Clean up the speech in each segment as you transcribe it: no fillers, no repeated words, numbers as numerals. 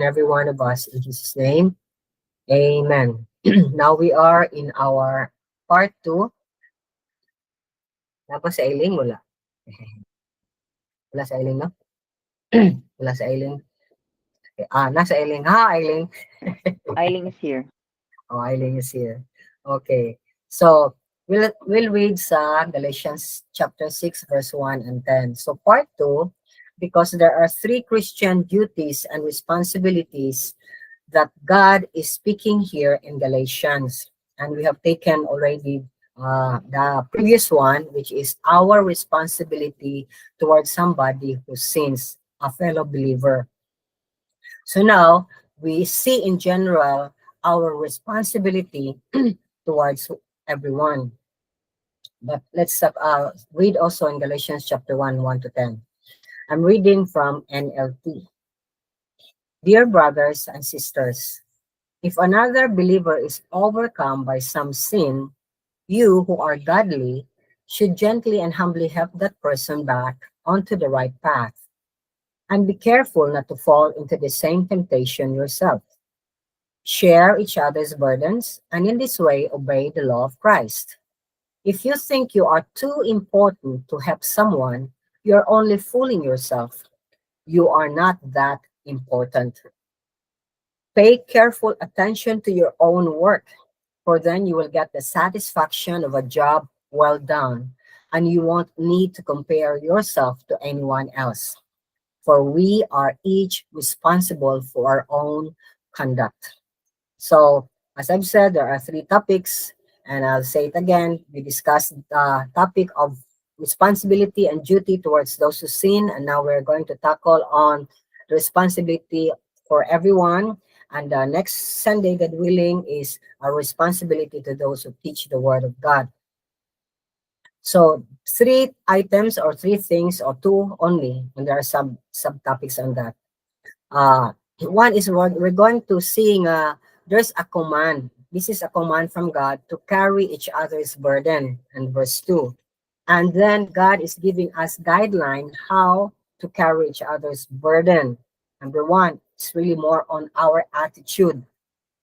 every one of us in Jesus' name. Amen. Now we are in our part 2. Tapos sa Aileen, wala. Wala sa Aileen, no? Wala sa Aileen. Nasa Aileen. Aileen. Eileen is here. Oh, Eileen is here. Okay. So, we'll read sa Galatians chapter 6, verse 1 and 10. So, part 2, because there are 3 Christian duties and responsibilities that God is speaking here in Galatians. And we have taken already the previous one, which is our responsibility towards somebody who sins, a fellow believer. So now we see in general our responsibility towards everyone. But let's read also in Galatians chapter 1, 1 to 10. I'm reading from NLT. Dear brothers and sisters, if another believer is overcome by some sin, you who are godly should gently and humbly help that person back onto the right path. And be careful not to fall into the same temptation yourself. Share each other's burdens, and in this way obey the law of Christ. If you think you are too important to help someone, you're only fooling yourself. You are not that important. Pay careful attention to your own work, for then you will get the satisfaction of a job well done, and you won't need to compare yourself to anyone else. For we are each responsible for our own conduct. So, as I've said, there are 3 topics, and I'll say it again. We discussed the topic of responsibility and duty towards those who sin, and now we're going to tackle on the responsibility for everyone. And next Sunday, God willing, is our responsibility to those who teach the Word of God. So 3 items or 3 things or 2 only, and there are subtopics on that. One is we're going to seeing there's a command. This is a command from God to carry each other's burden, and verse 2. And then God is giving us guideline how to carry each other's burden. Number 1, it's really more on our attitude,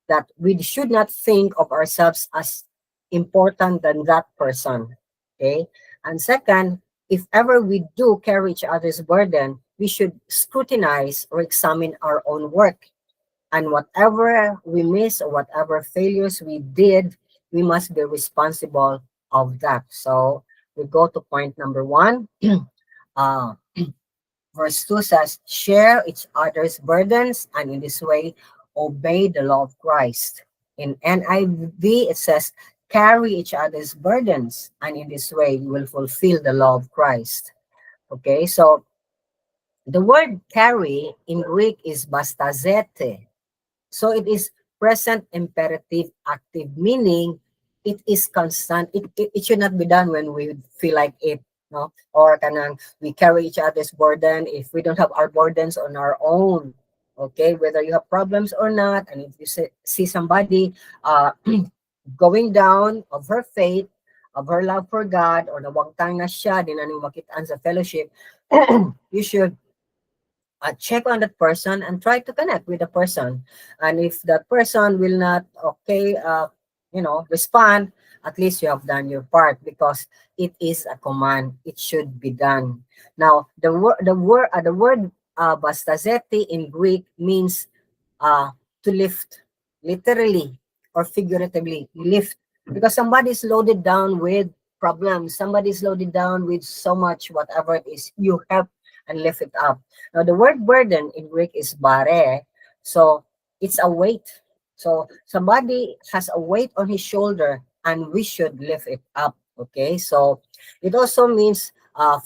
that we should not think of ourselves as important than that person. Okay? And second, if ever we do carry each other's burden, we should scrutinize or examine our own work. And whatever we miss or whatever failures we did, we must be responsible of that. So we go to point number 1. uh, Verse 2 says, share each other's burdens, and in this way, obey the law of Christ. In NIV, it says, carry each other's burdens, and in this way, you will fulfill the law of Christ. Okay, so the word carry in Greek is bastazete. So it is present imperative active, meaning it is constant. It should not be done when we feel like it, no? Or kanang we carry each other's burden if we don't have our burdens on our own. Okay, whether you have problems or not, and if you see somebody going down of her faith, of her love for God, or nawagtang na siya, di na ning makitaan sa fellowship, you should check on that person and try to connect with the person. And if that person will not respond, at least you have done your part, because it is a command. It should be done. Now the word bastazeti in Greek means to lift, literally or figuratively lift, because somebody is loaded down with problems, somebody is loaded down with so much, whatever it is, you help and lift it up. Now the word burden in Greek is bare, so it's a weight. So somebody has a weight on his shoulder and we should lift it up. Okay, so it also means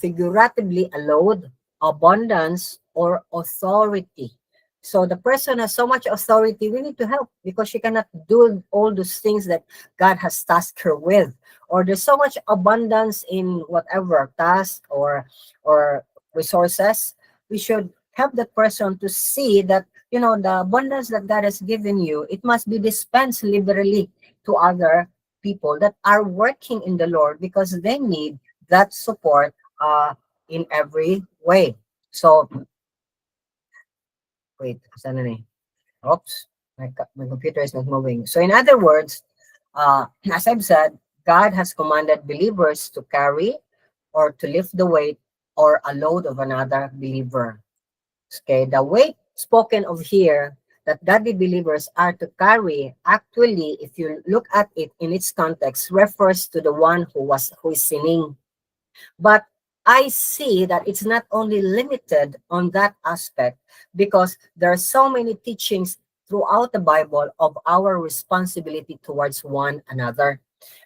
figuratively a load, abundance, or authority. So the person has so much authority, we need to help, because she cannot do all those things that God has tasked her with. Or there's so much abundance in whatever task or resources, we should help that person to see that, the abundance that God has given you, it must be dispensed liberally to other people that are working in the Lord, because they need that support in every way. So, wait, saan na eh? Oops, my computer is not moving. So in other words, as I've said, God has commanded believers to carry or to lift the weight or a load of another believer. Okay, the weight spoken of here that godly believers are to carry, actually, if you look at it in its context, refers to the one who is sinning. But I see that it's not only limited on that aspect, because there are so many teachings throughout the Bible of our responsibility towards one another.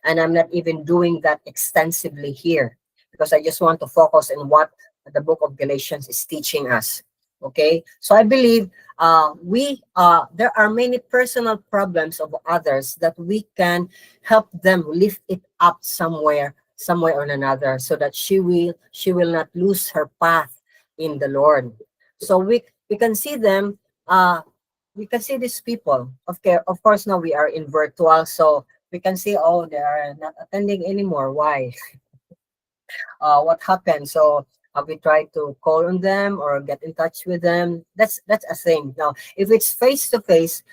And I'm not even doing that extensively here, because I just want to focus on what the book of Galatians is teaching us. Okay, so I believe we there are many personal problems of others that we can help them lift it up somewhere or another, so that she will not lose her path in the Lord. So we can see them, we can see these people. Of course now we are in virtual, so we can see, oh, they are not attending anymore. Why? What happened? So have we tried to call on them or get in touch with them? That's a thing. Now if it's face to face,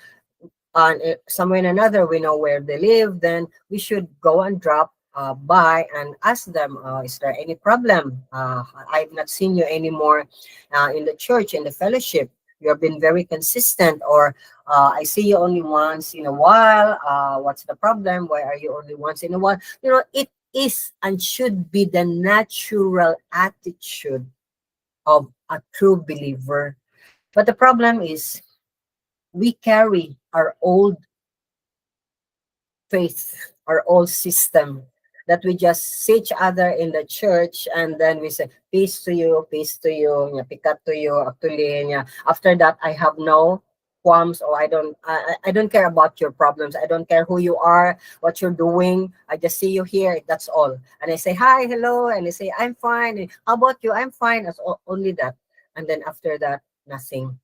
and somewhere in another we know where they live, then we should go and drop by and ask them, is there any problem? I've not seen you anymore in the church, in the fellowship. You have been very consistent, or I see you only once in a while. What's the problem? Why are you only once in a while? It is and should be the natural attitude of a true believer. But the problem is, we carry our old faith, our old system, that we just see each other in the church and then we say, peace to you, nya, pikat to you, actually, nya. After that, I have no qualms, or I don't care about your problems. I don't care who you are, what you're doing. I just see you here, that's all. And I say, hi, hello, and they say, I'm fine. And, how about you? I'm fine. That's only that. And then after that, nothing.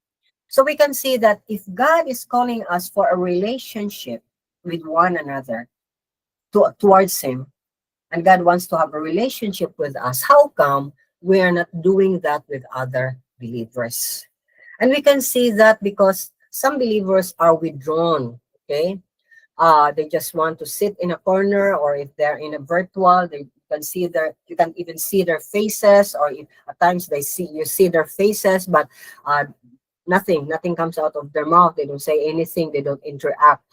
So we can see that if God is calling us for a relationship with one another, towards Him, and God wants to have a relationship with us, how come we are not doing that with other believers? And we can see that because some believers are withdrawn, okay? They just want to sit in a corner, or if they're in a virtual, you can even see their faces, or if, at times you see their faces, but nothing comes out of their mouth. They don't say anything, they don't interact.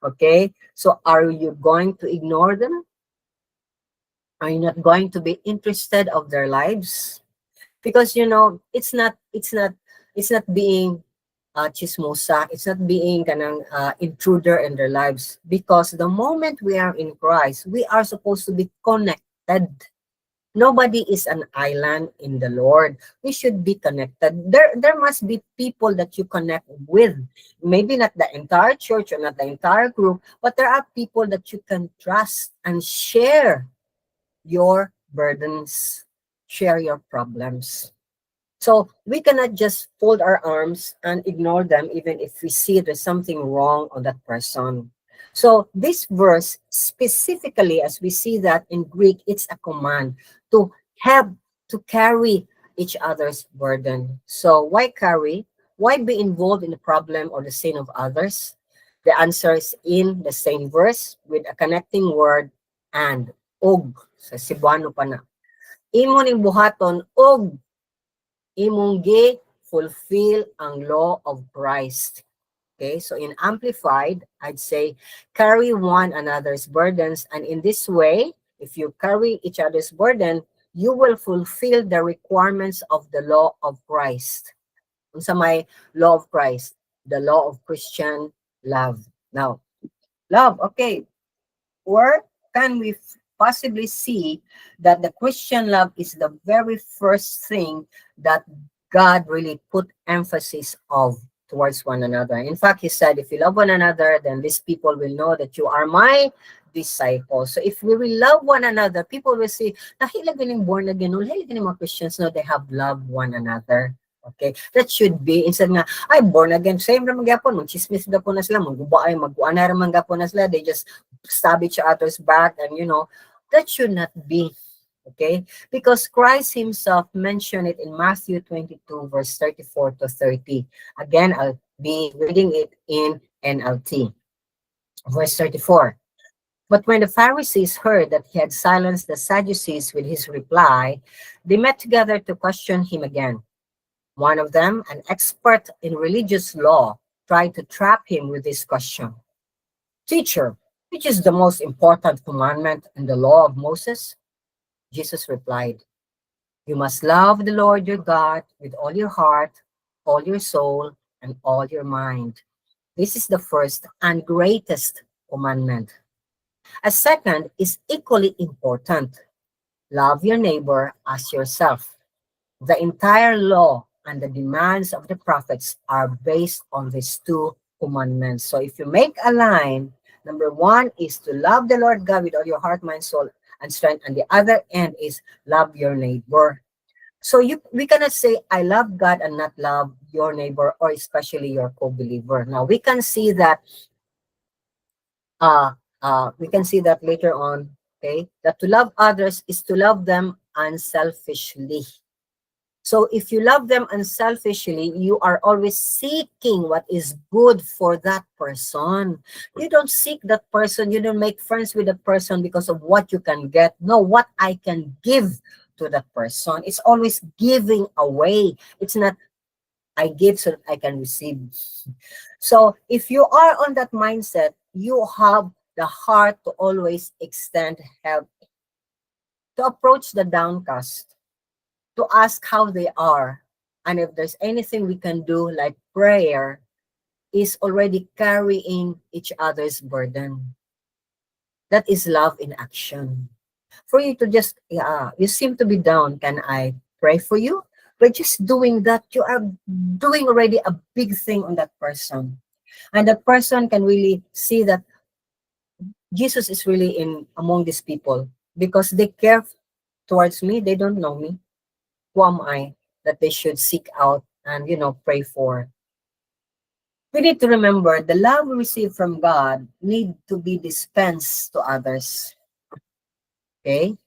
Okay, so are you going to ignore them? Are you not going to be interested of their lives? Because it's not being chismosa, it's not being kanang intruder in their lives, because the moment we are in Christ, we are supposed to be connected. Nobody is an island in the Lord. We should be connected. There must be people that you connect with. Maybe not the entire church or not the entire group, but there are people that you can trust and share your burdens, share your problems. So we cannot just fold our arms and ignore them, even if we see there's something wrong on that person. So this verse specifically, as we see that in Greek, it's a command to help to carry each other's burden. So why carry? Why be involved in the problem or the sin of others? The answer is in the same verse with a connecting word, and og sa Cebuano pa na. Imo ning buhaton og imong fulfill ang law of Christ. Okay, so in Amplified, I'd say, carry one another's burdens, and in this way, if you carry each other's burden, you will fulfill the requirements of the law of Christ. Unsa may law of Christ? The law of Christian love. Now, love, okay, where can we possibly see that the Christian love is the very first thing that God really put emphasis of towards one another? In fact, He said, if you love one another, then these people will know that you are my disciples. So if we will love one another, people will see, nahilag ganing born again, nahilag ganing mga Christians, no, they have loved one another. Okay, that should be, instead nga, ay, born again, same naman gapon, mag-chismis na po na sila, mag-guba ay, mag-guana naman gapon na sila, they just stab each other's back, and that should not be. Okay, because Christ Himself mentioned it in Matthew 22 verse 34 to 30. Again, I'll be reading it in NLT. Verse 34. But when the Pharisees heard that he had silenced the Sadducees with his reply, they met together to question him again. One of them, an expert in religious law, tried to trap him with this question. Teacher, which is the most important commandment in the law of Moses? Jesus replied, you must love the Lord your God with all your heart, all your soul, and all your mind. This is the first and greatest commandment. A second is equally important. Love your neighbor as yourself. The entire law and the demands of the prophets are based on these two commandments. So if you make a line, number one is to love the Lord God with all your heart, mind, soul, and strength. And the other end is love your neighbor. So we cannot say, I love God and not love your neighbor or especially your co-believer. Now we can see that uh, we can see that later on, okay, that to love others is to love them unselfishly. So if you love them unselfishly, you are always seeking what is good for that person. You don't seek that person. You don't make friends with that person because of what you can get. No, what I can give to that person. It's always giving away. It's not I give so that I can receive. So if you are on that mindset, you have the heart to always extend help, to approach the downcast, to ask how they are. And if there's anything we can do, like prayer, is already carrying each other's burden. That is love in action. For you to just, yeah, you seem to be down, can I pray for you? By just doing that, you are doing already a big thing on that person. And that person can really see that Jesus is really in among these people because they care towards me. They don't know me. Who am I that they should seek out and, pray for? We need to remember the love we receive from God need to be dispensed to others. Okay?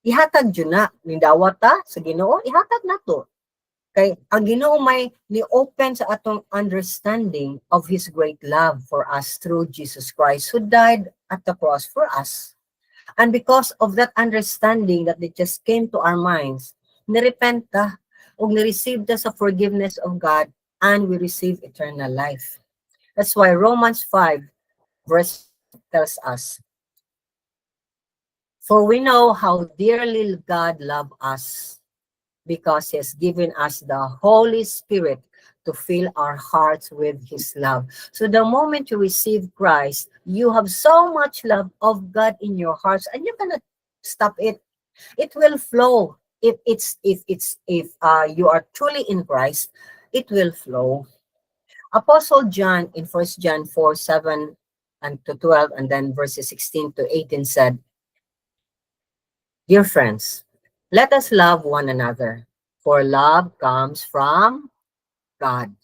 Ihatag yun na. Nindawat ta sa Ginoo, ihatag na to. Kay ang Ginoo may ni-open sa atong understanding of His great love for us through Jesus Christ who died at the cross for us. And because of that understanding that it just came to our minds, nirepent ta o nireceive ta sa forgiveness of God and we receive eternal life. That's why Romans 5 verse tells us, for we know how dearly God loved us because He has given us the Holy Spirit to fill our hearts with His love. So the moment you receive Christ, you have so much love of God in your hearts, and you cannot stop it. It will flow. If you are truly in Christ, it will flow. Apostle John in 1 John 4:7 and to 12, and then verses 16 to 18 said, dear friends, let us love one another, for love comes from God.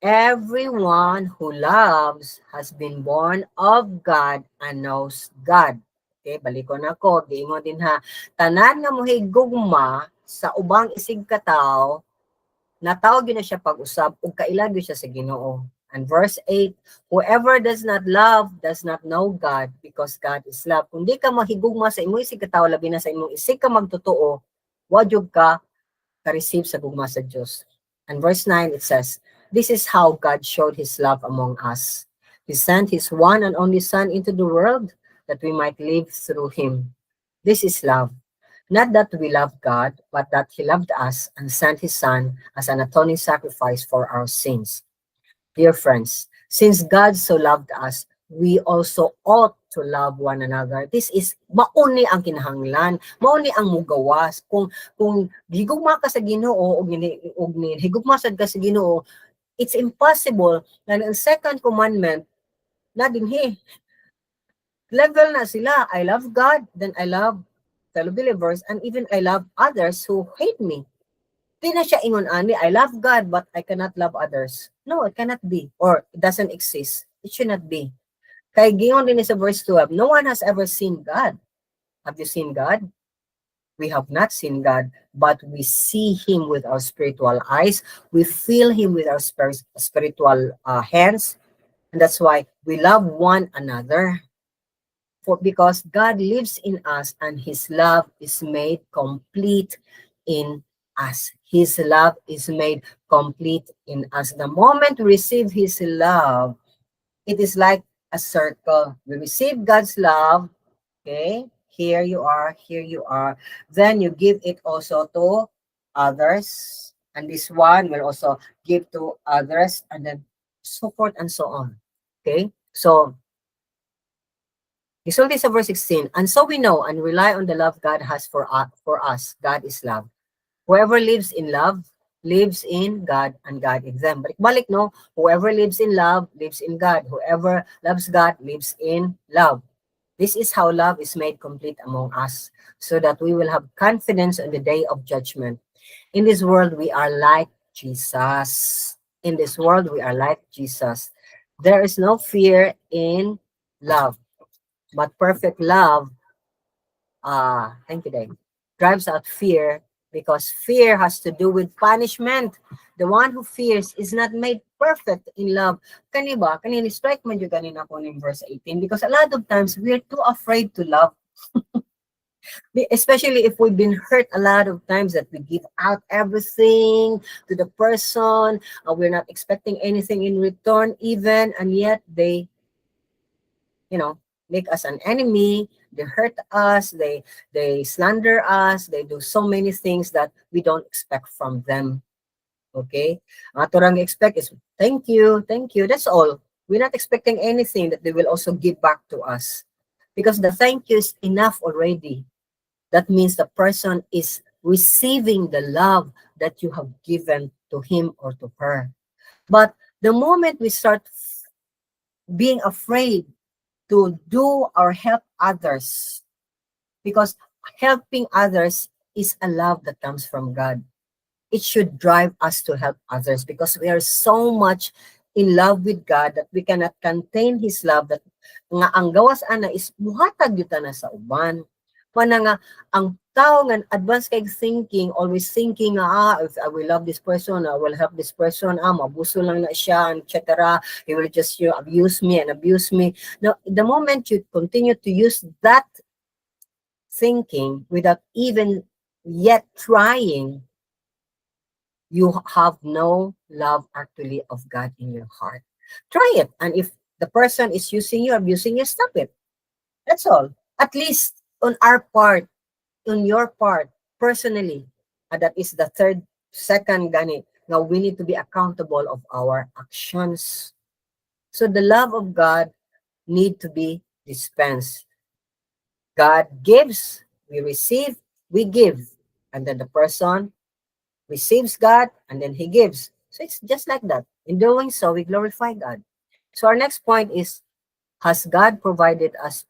Everyone who loves has been born of God and knows God. Okay, balikon ako, giingon din ha. Tanan nga mohigugma sa ubang isig katawo, natawag yun na siya pag-usab ug kailag yun siya sa Ginoo. And verse 8, whoever does not love does not know God because God is love. Kung di ka mahigugma sa imong isig katawo, labi na sa imong isig ka magtotoo, wadyog ka ka-receive sa gugma sa Diyos. And verse 9, it says, this is how God showed His love among us. He sent His one and only Son into the world that we might live through Him. This is love. Not that we love God, but that He loved us and sent His Son as an atoning sacrifice for our sins. Dear friends, since God so loved us, we also ought to love one another. This is mauni ang kinahanglan, mauni ang mugawas. Kung higugma ka sa Ginoo og higugma sad ka sa Ginoo, it's impossible na ang second commandment na dinhi level na sila. I love God, then I love fellow believers, and even I love others who hate me. Di na siya ingon ani, I love God but I cannot love others. No, it cannot be, or it doesn't exist. It should not be. Kay gingon din sa verse 12, no one has ever seen God. Have you seen God? We have not seen God, but we see him with our spiritual eyes. We feel him with our spiritual hands. And that's why we love one another. For because God lives in us and his love is made complete in us. His love is made complete in us. The moment we receive his love, it is like a circle. We receive God's love, okay? Here you are, here you are. Then you give it also to others. And this one will also give to others, and then so forth and so on. Okay? So, result is verse 16. And so we know and rely on the love God has for us. God is love. Whoever lives in love lives in God and God in them. Balik-balik, no? Whoever lives in love lives in God. Whoever loves God lives in love. This is how love is made complete among us, so that we will have confidence on the day of judgment. In this world, we are like Jesus. In this world, we are like Jesus. There is no fear in love, but perfect love, thank you, Dave, drives out fear, because fear has to do with punishment. The one who fears is not made perfect in love. Kaniba, kanini strike man yung kanina po in verse 18, because a lot of times we're too afraid to love. Especially if we've been hurt a lot of times, that we give out everything to the person, we're not expecting anything in return even, and yet they, you know, make us an enemy. They hurt us, they slander us, they do so many things that we don't expect from them. Okay, ato lang expect is thank you, that's all. We're not expecting anything that they will also give back to us, because the thank you is enough already. That means the person is receiving the love that you have given to him or to her. But the moment we start being afraid to do or help others, because helping others is a love that comes from God. It should drive us to help others, because we are so much in love with God that we cannot contain his love, that nga ang gawas ana is muhatag yuta na sa uban. Mana nga ang tao nga advanced kay thinking, always thinking if I will love this person, I will help this person, mabuso lang na siya, etc. He will just abuse me and abuse me. Now, the moment you continue to use that thinking without even yet trying, you have no love actually of God in your heart. Try it. And if the person is using you, abusing you, stop it. That's all. At least on our part, on your part, personally, that is the second gani. Now we need to be accountable of our actions. So the love of God need to be dispensed. God gives, we receive, we give. And then the person receives God, and then he gives. So it's just like that. In doing so, we glorify God. So our next point is, has God provided us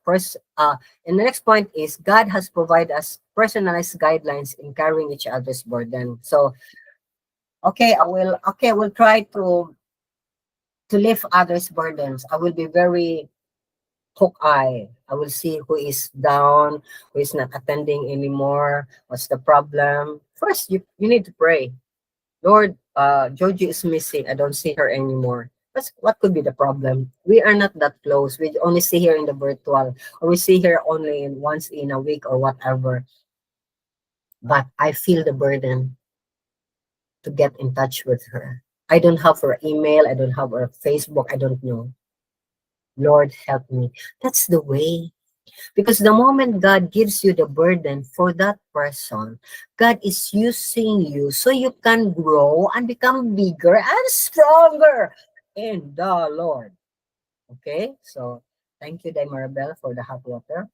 and the next point is, God has provided us personalized guidelines in carrying each other's burden. So I will try to lift others' burdens. I will be very hook eye. I will see who is down, who is not attending anymore, what's the problem. First, you need to pray. Lord, Joji is missing. I don't see her anymore. What could be the problem? We are not that close. We only see her in the virtual, or we see her only once in a week or whatever. But I feel the burden to get in touch with her. I don't have her email. I don't have her Facebook. I don't know. Lord, help me. That's the way. Because the moment God gives you the burden for that person, God is using you so you can grow and become bigger and stronger in the Lord. Okay? So, thank you, Day Maribel, for the hot water.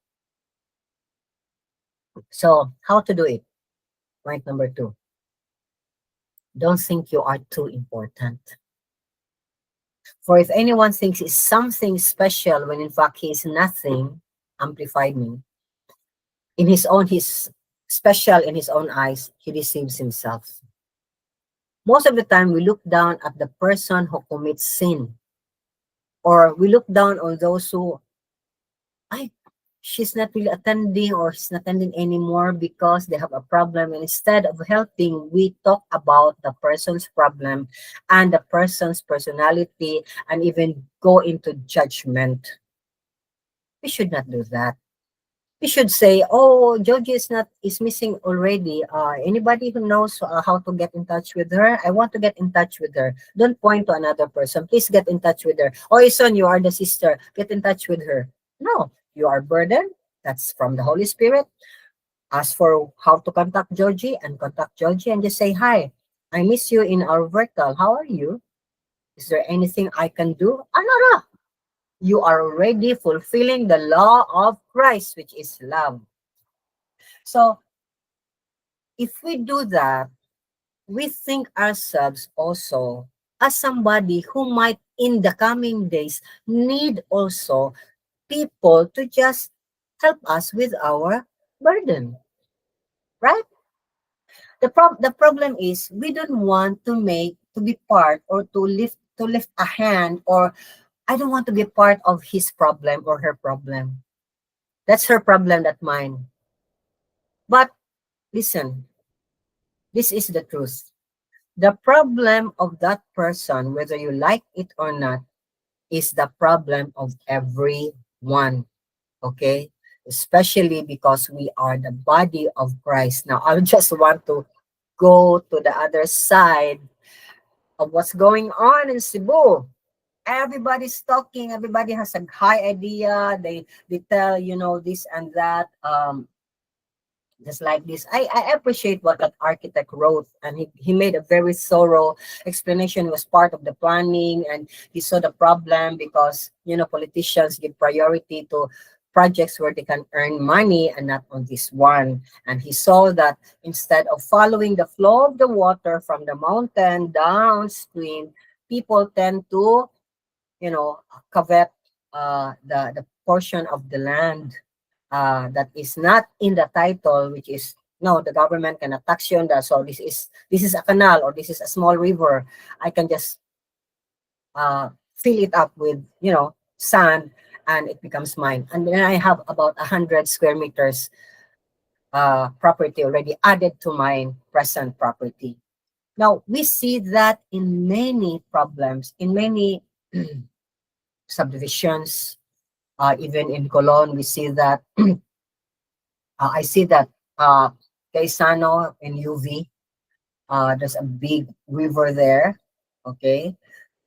So, how to do it? Point number 2. Don't think you are too important. For if anyone thinks he's something special when in fact he is nothing, amplified me, he's special in his own eyes, he deceives himself. Most of the time, we look down at the person who commits sin, or we look down on those who, ay, she's not really attending or he's not attending anymore because they have a problem. And instead of helping, we talk about the person's problem and the person's personality and even go into judgment. We should not do that. We should say, "Oh, Georgie is missing already. Anybody who knows how to get in touch with her? I want to get in touch with her." Don't point to another person. Please get in touch with her. Oh, son, you are the sister. Get in touch with her. No, you are burdened. That's from the Holy Spirit. Ask for how to contact Georgie and contact Georgie and just say, "Hi, I miss you in our virtual. How are you? Is there anything I can do?" Ano, you are already fulfilling the law of Christ, which is love. So if we do that, we think ourselves also as somebody who might in the coming days need also people to just help us with our burden, right? The problem is we don't want to be part or to lift a hand, or I don't want to be part of his problem or her problem. That's her problem, not mine. But listen, this is the truth. The problem of that person, whether you like it or not, is the problem of everyone. Okay? Especially because we are the body of Christ. Now, I just want to go to the other side of what's going on in Cebu. Everybody's talking, everybody has a high idea. They tell, this and that. Just like this. I appreciate what that architect wrote, and he made a very thorough explanation. It was part of the planning, and he saw the problem because politicians give priority to projects where they can earn money and not on this one. And he saw that instead of following the flow of the water from the mountain downstream, people tend to covet the portion of the land that is not in the title, which is no, the government cannot tax you on that. So this is a canal or this is a small river. I can just fill it up with sand and it becomes mine. And then I have about 100 square meters property already added to my present property. Now we see that in many problems, in many subdivisions, even in Colon, we see that. I see that Gaisano in UV, there's a big river there, okay?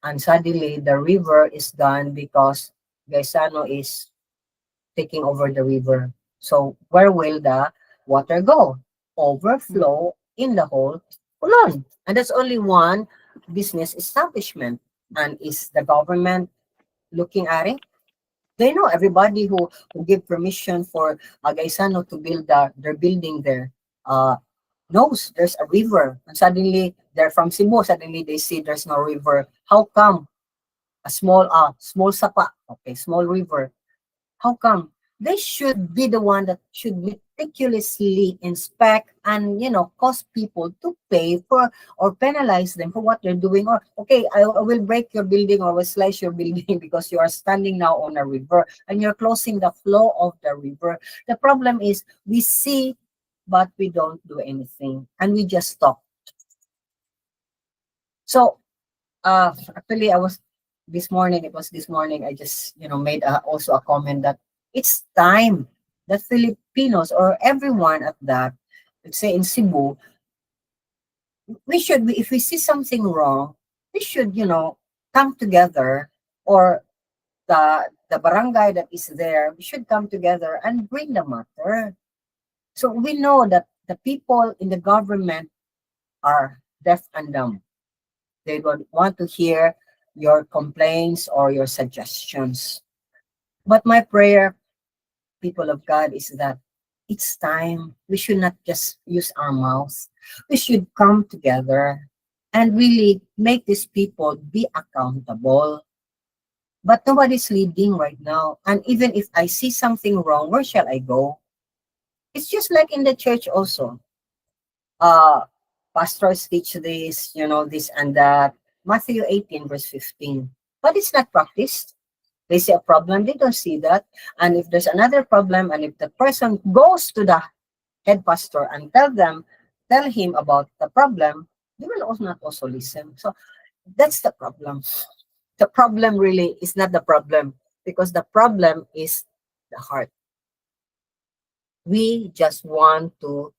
And suddenly the river is done because Gaisano is taking over the river. So where will the water go? Overflow in the whole Colon. And that's only one business establishment. And is the government looking at it? They know everybody who give permission for Gaisano to build their building there knows there's a river. And suddenly they're from Cebu. Suddenly they see there's no river. How come a small sapa, okay, small river? How come? They should be the one that should meticulously inspect and cause people to pay for or penalize them for what they're doing. Or okay, I will break your building or will slice your building because you are standing now on a river and you're closing the flow of the river. The problem is we see, but we don't do anything and we just talk. So actually I was this morning, it was this morning, I just made also a comment that it's time that Filipinos or everyone at that, let's say in Cebu, we should if we see something wrong, we should come together, or the barangay that is there, we should come together and bring the matter. So we know that the people in the government are deaf and dumb. They don't want to hear your complaints or your suggestions. But my prayer, people of God, is that it's time. We should not just use our mouth. We should come together and really make these people be accountable. But nobody's leading right now. And even if I see something wrong, where shall I go? It's just like in the church also. Uh, Pastors teach this and that. Matthew 18, verse 15. But it's not practiced. They see a problem, they don't see that. And if there's another problem, and if the person goes to the head pastor and tell him about the problem, they will also not also listen. So that's the problem. The problem really is not the problem, because the problem is the heart. We just want to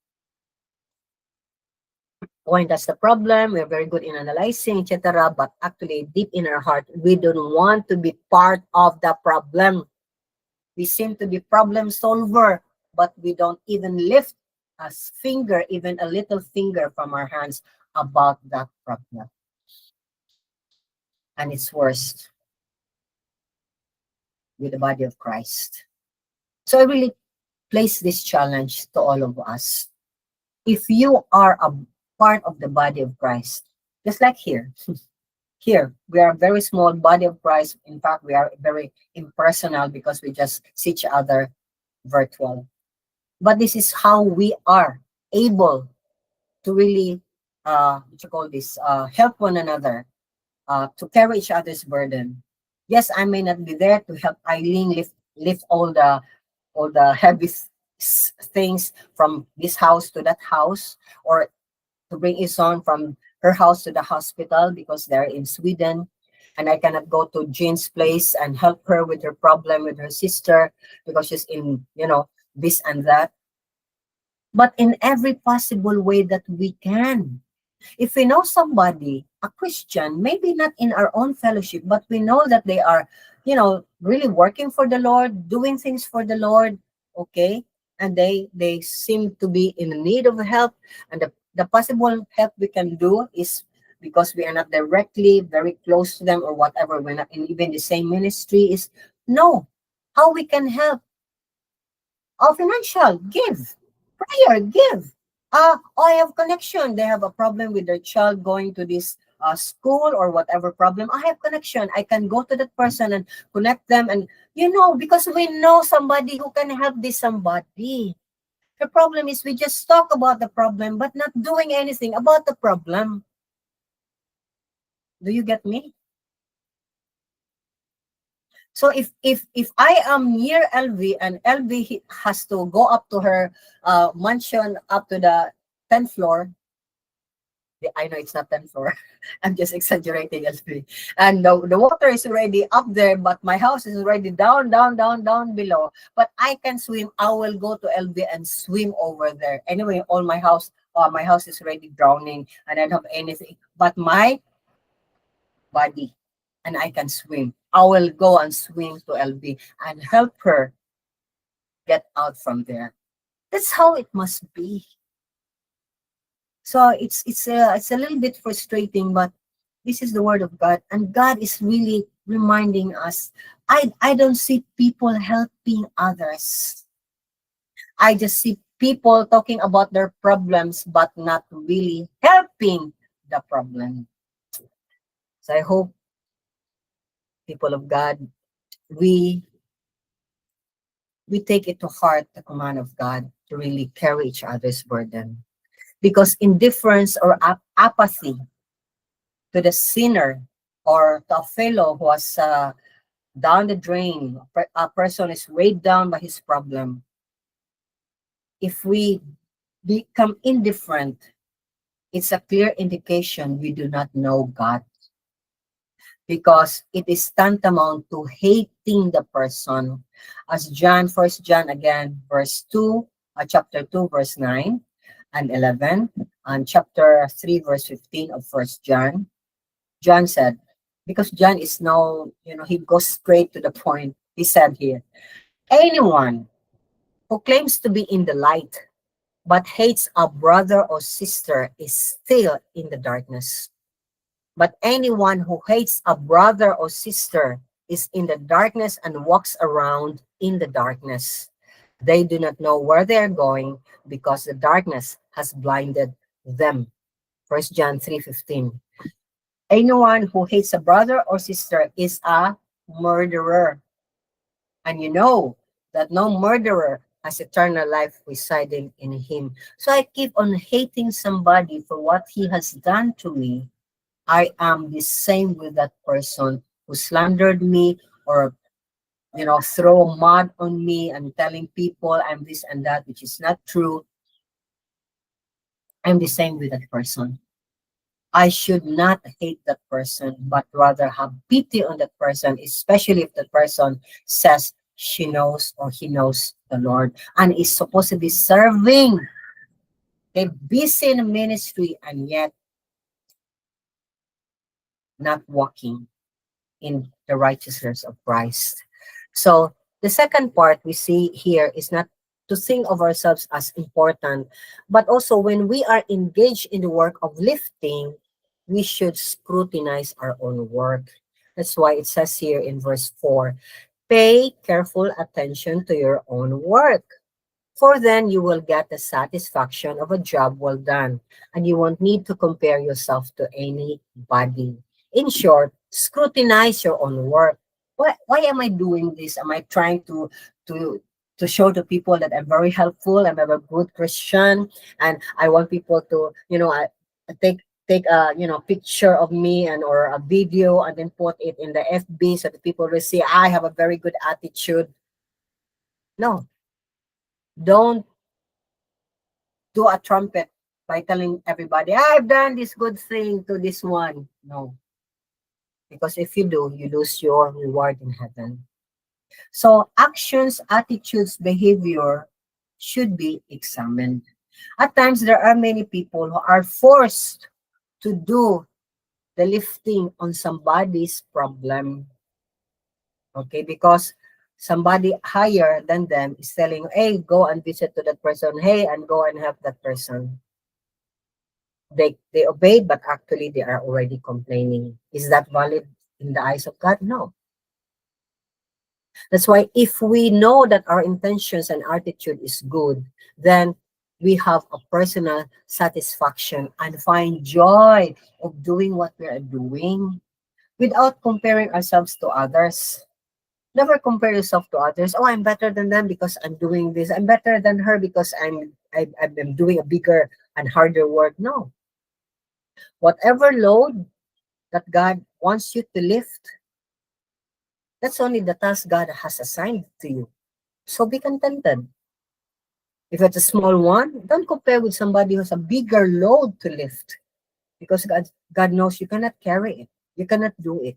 point that's the problem. We're very good in analyzing, etc. But actually, deep in our heart, we don't want to be part of the problem. We seem to be problem solver, but we don't even lift a finger, even a little finger from our hands about that problem. And it's worse with the body of Christ. So I really place this challenge to all of us. If you are a part of the body of Christ, just like here, here, we are a very small body of Christ. In fact, we are very impersonal because we just see each other virtual. But this is how we are able to really, what you call this, help one another, to carry each other's burden. Yes, I may not be there to help Eileen lift all the heavy things from this house to that house, or to bring Ison from her house to the hospital because they're in Sweden. And I cannot go to Jean's place and help her with her problem with her sister because she's in, this and that. But in every possible way that we can. If we know somebody, a Christian, maybe not in our own fellowship, but we know that they are, really working for the Lord, doing things for the Lord, okay? And they seem to be in need of help. And the possible help we can do is, because we are not directly very close to them or whatever, we're not in even the same ministry, is no. How we can help? Our financial, give. Prayer, give. I have connection. They have a problem with their child going to this school or whatever problem. I have connection. I can go to that person and connect them. And, because we know somebody who can help this somebody. The problem is we just talk about the problem, but not doing anything about the problem. Do you get me? So if I am near LV and LV has to go up to her mansion up to the 10th floor, I know it's not 10th floor. I'm just exaggerating, LV. And the water is already up there, but my house is already down below. But I can swim. I will go to LV and swim over there. Anyway, all my house is already drowning, and I don't have anything but my body, and I can swim. I will go and swim to LB and help her get out from there. That's how it must be. So it's a little bit frustrating, but this is the word of God, and God is really reminding us. I don't see people helping others. I just see people talking about their problems, but not really helping the problem. So I hope, people of God, we take it to heart, the command of God, to really carry each other's burden. Because indifference or apathy to the sinner or to a fellow who was down the drain, a person is weighed down by his problem. If we become indifferent, it's a clear indication we do not know God. Because it is tantamount to hating the person. As First John again, verse 2, chapter 2, verse 9 and 11, and chapter 3, verse 15 of First John. John said, because John is now, he goes straight to the point. He said here, anyone who claims to be in the light but hates a brother or sister is still in the darkness. But anyone who hates a brother or sister is in the darkness and walks around in the darkness. They do not know where they are going because the darkness has blinded them. 1 John 3:15. Anyone who hates a brother or sister is a murderer. And you know that no murderer has eternal life residing in him. So I keep on hating somebody for what he has done to me. I am the same with that person who slandered me or throw mud on me and telling people I'm this and that, which is not true, I'm the same with that person. I should not hate that person, but rather have pity on that person, especially if that person says she knows or he knows the Lord and is supposed to be serving. They're busy in ministry and yet not walking in the righteousness of Christ. So the second part we see here is not to think of ourselves as important, but also when we are engaged in the work of lifting, we should scrutinize our own work. That's why it says here in verse 4, pay careful attention to your own work, for then you will get the satisfaction of a job well done, and you won't need to compare yourself to anybody. In short, scrutinize your own work. Why am I doing this? Am I trying to to show to people that I'm very helpful, I'm a good Christian, and I want people to, I take a picture of me and or a video and then put it in the FB so that people will see I have a very good attitude. No, don't do a trumpet by telling everybody, I've done this good thing to this one. No, because if you do, you lose your reward in heaven. So actions, attitudes, behavior should be examined. At times, there are many people who are forced to do the lifting on somebody's problem. Okay, because somebody higher than them is telling, hey, go and visit to that person. Hey, and go and help that person. They obeyed, but actually they are already complaining. Is that valid in the eyes of God? No. That's why if we know that our intentions and attitude is good, then we have a personal satisfaction and find joy of doing what we are doing without comparing ourselves to others. Never compare yourself to others. Oh, I'm better than them because I'm doing this. I'm better than her because I'm doing a bigger and harder work. No. Whatever load that God wants you to lift, that's only the task God has assigned to you. So be contented. If it's a small one, don't compare with somebody who has a bigger load to lift because God knows you cannot carry it. You cannot do it.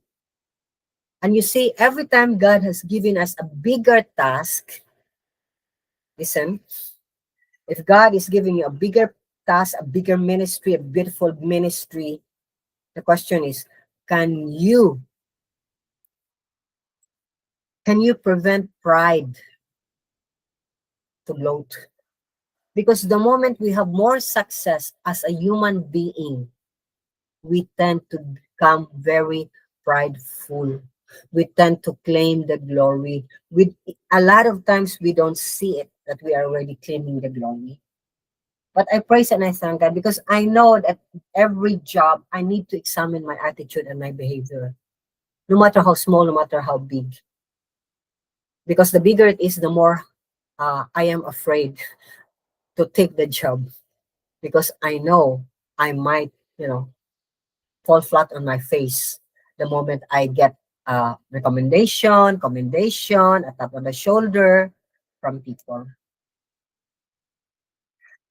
And you see, every time God has given us a bigger task, listen, if God is giving you a bigger task, a bigger ministry, a beautiful ministry, the question is, can you prevent pride to bloat? Because the moment we have more success as a human being, we tend to become very prideful. We tend to claim the glory. A lot of times we don't see it that we are already claiming the glory. But I praise and I thank God because I know that every job I need to examine my attitude and my behavior, no matter how small, no matter how big. Because the bigger it is, the more I am afraid to take the job because I know I might, fall flat on my face the moment I get recommendation, commendation, a tap on the shoulder from people.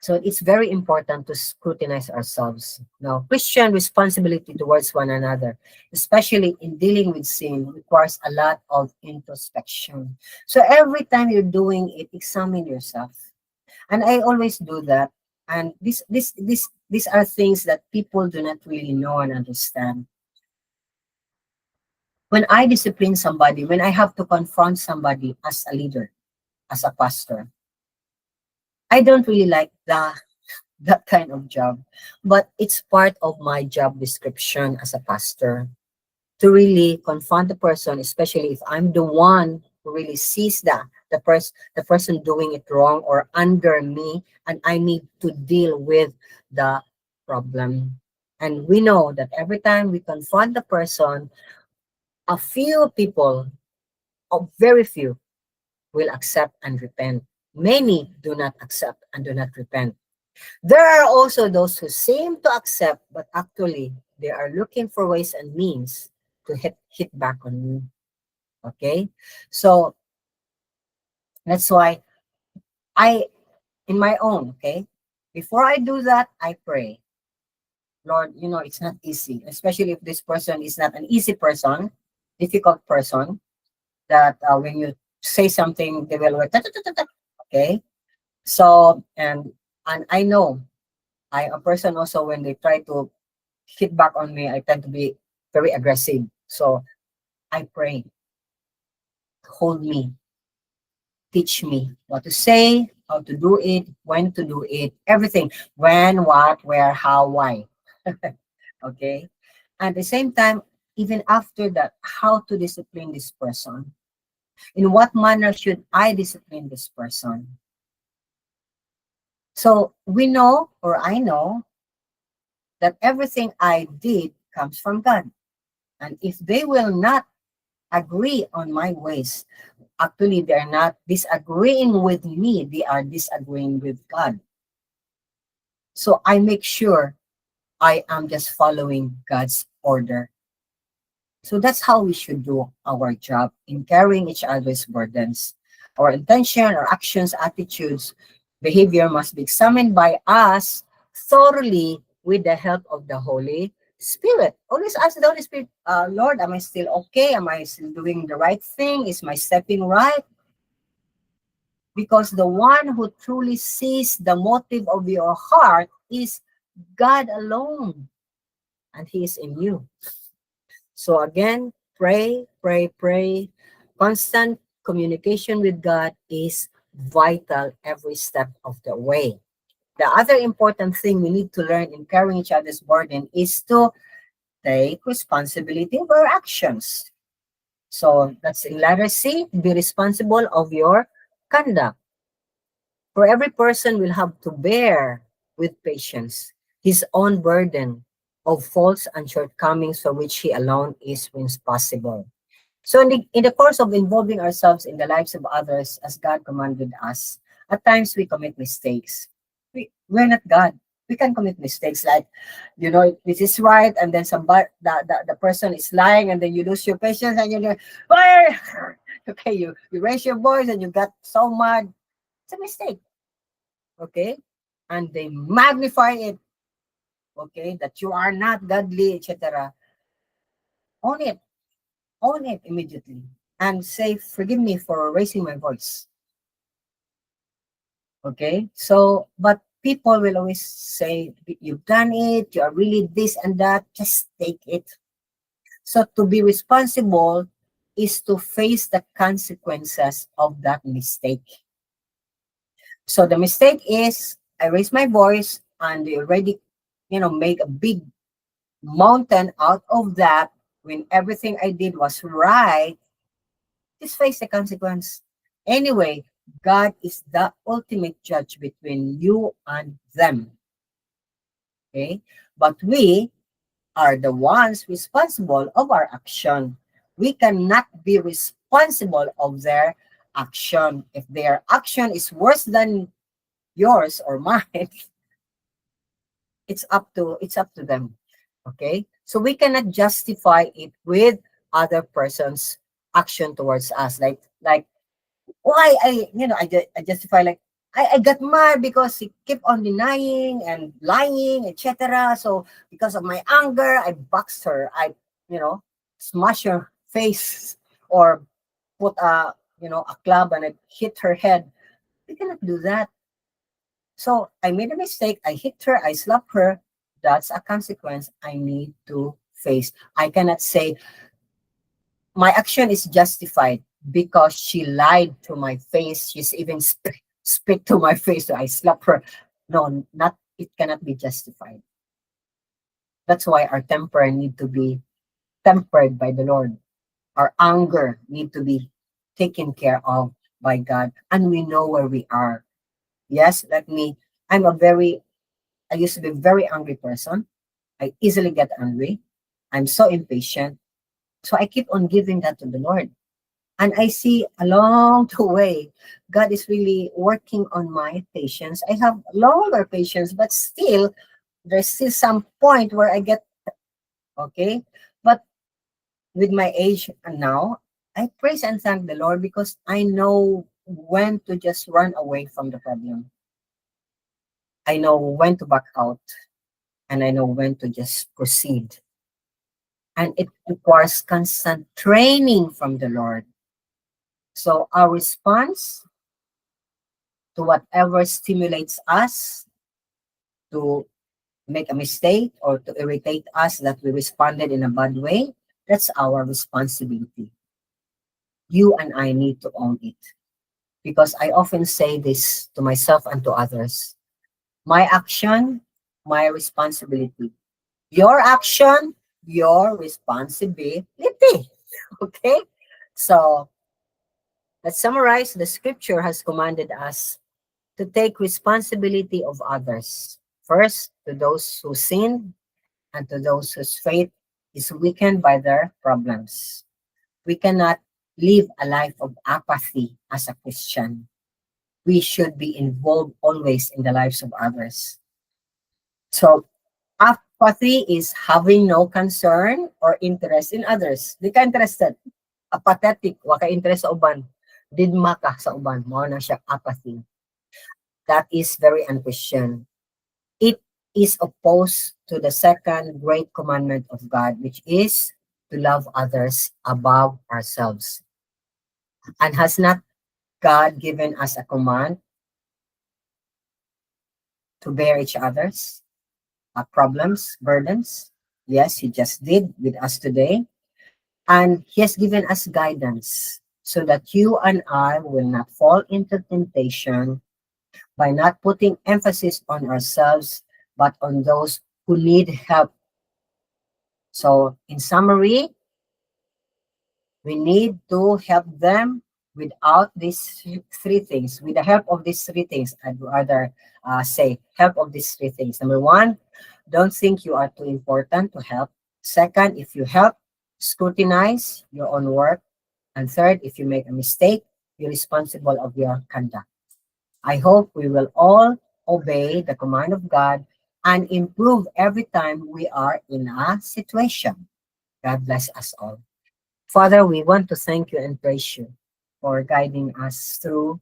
So it's very important to scrutinize ourselves. Now, Christian responsibility towards one another, especially in dealing with sin, requires a lot of introspection. So every time you're doing it, examine yourself. And I always do that. And these are things that people do not really know and understand. When I discipline somebody, when I have to confront somebody as a leader, as a pastor, I don't really like that kind of job, but it's part of my job description as a pastor to really confront the person, especially if I'm the one who really sees the person doing it wrong or under me, and I need to deal with the problem. And we know that every time we confront the person, a few people, or very few, will accept and repent. Many do not accept and do not repent. There are also those who seem to accept, but actually they are looking for ways and means to hit back on me. Okay? So that's why I, in my own, okay, before I do that, I pray. Lord, it's not easy, especially if this person is not an easy person, difficult person, that when you say something, they will, okay? So, and I know I a person also when they try to hit back on me, I tend to be very aggressive. So I pray, hold me, teach me what to say, how to do it, when to do it, everything. When, what, where, how, why. Okay. At the same time, even after that, how to discipline this person. In what manner should I discipline this person? So we know, or I know, that everything I did comes from God. And if they will not agree on my ways, actually they're not disagreeing with me, they are disagreeing with God. So I make sure I am just following God's order. So that's how we should do our job in carrying each other's burdens. Our intention, our actions, attitudes, behavior must be examined by us thoroughly with the help of the Holy Spirit. Always ask the Holy Spirit, Lord, am I still okay? Am I still doing the right thing? Is my stepping right? Because the one who truly sees the motive of your heart is God alone, and He is in you. So again, pray, pray, pray. Constant communication with God is vital every step of the way. The other important thing we need to learn in carrying each other's burden is to take responsibility of our actions. So that's in letter C, be responsible of your conduct. For every person will have to bear with patience his own burden of faults and shortcomings for which he alone is responsible. So in the course of involving ourselves in the lives of others as God commanded us, at times we commit mistakes. We're not God. We can commit mistakes like, this is right, and then the person is lying, and then you lose your patience, and you're like, fire! Okay, you raise your voice, and you got so mad. It's a mistake, okay? And they magnify it, okay, that you are not godly, etc. Own it, own it immediately, and say, forgive me for raising my voice. Okay? So, but people will always say, you've done it, you are really this and that, just take it. So, to be responsible is to face the consequences of that mistake. So, the mistake is, I raised my voice and they already, make a big mountain out of that when everything I did was right. Just face the consequence. Anyway, God is the ultimate judge between you and them. Okay? But we are the ones responsible of our action. We cannot be responsible of their action. If their action is worse than yours or mine, it's up to them. Okay? So we cannot justify it with other person's action towards us. Like why I justify like I got mad because he kept on denying and lying, etc. So because of my anger, I boxed her. I smash her face or put a club and I hit her head. We cannot do that. So I made a mistake. I hit her. I slapped her. That's a consequence I need to face. I cannot say my action is justified because she lied to my face. She's even spit to my face, so I slap her. No, not it cannot be justified. That's why our temper need to be tempered by the Lord. Our anger need to be taken care of by God, and we know where we are. Yes, like me, I used to be a very angry person. I easily get angry. I'm so impatient. So I keep on giving that to the Lord. And I see along the way, God is really working on my patience. I have longer patience, but still, there's still some point where I get okay. But with my age now, I praise and thank the Lord because I know when to just run away from the problem. I know when to back out, and I know when to just proceed. And it requires constant training from the Lord. So our response to whatever stimulates us to make a mistake or to irritate us that we responded in a bad way, that's our responsibility. You and I need to own it. Because I often say this to myself and to others. My action, my responsibility. Your action, your responsibility. Okay? So let's summarize. The scripture has commanded us to take responsibility of others. First, to those who sin and to those whose faith is weakened by their problems. We cannot live a life of apathy as a Christian. We should be involved always in the lives of others. So, apathy is having no concern or interest in others. Di ka interested. Apathetic, waka interest sa uban. Didma ka sa uban. Mao na siya apathy. That is very unchristian. It is opposed to the second great commandment of God, which is to love others above ourselves. And has not God given us a command to bear each other's problems, burdens? Yes, He just did with us today. And He has given us guidance so that you and I will not fall into temptation by not putting emphasis on ourselves, but on those who need help. So, in summary, we need to help them without these three things. With the help of these three things, I'd rather say help of these three things. Number one, don't think you are too important to help. Second, if you help, scrutinize your own work. And third, if you make a mistake, be responsible of your conduct. I hope we will all obey the command of God and improve every time we are in a situation. God bless us all. Father, we want to thank you and praise you for guiding us through.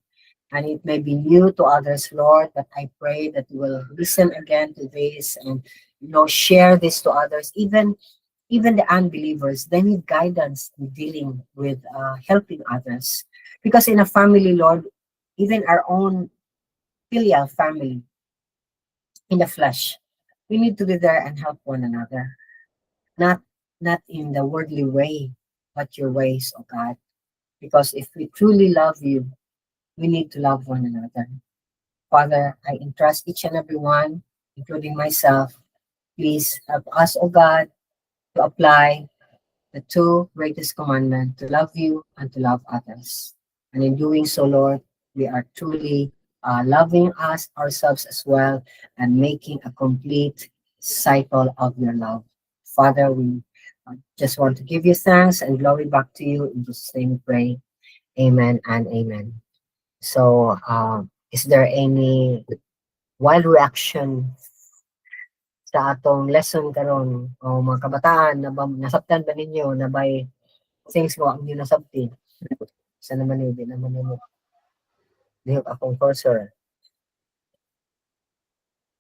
And it may be new to others, Lord, but I pray that you will listen again to this and share this to others, even the unbelievers. They need guidance in dealing with helping others. Because in a family, Lord, even our own filial family in the flesh, we need to be there and help one another. Not not in the worldly way, but your ways, oh God. Because if we truly love you, we need to love one another. Father, I entrust each and every one, including myself. Please help us, oh God, to apply the two greatest commandments, to love you and to love others. And in doing so, Lord, we are truly loving us ourselves as well and making a complete cycle of your love. Father, we just want to give you thanks and glory back to you. In Jesus' name we pray. Amen and amen. So, is there any wild reaction sa atong lesson karon o mga kabataan na nasabtan ba ninyo na by things mo ang nasabti? Sa naman yun, di naman yun. Di akong cursor.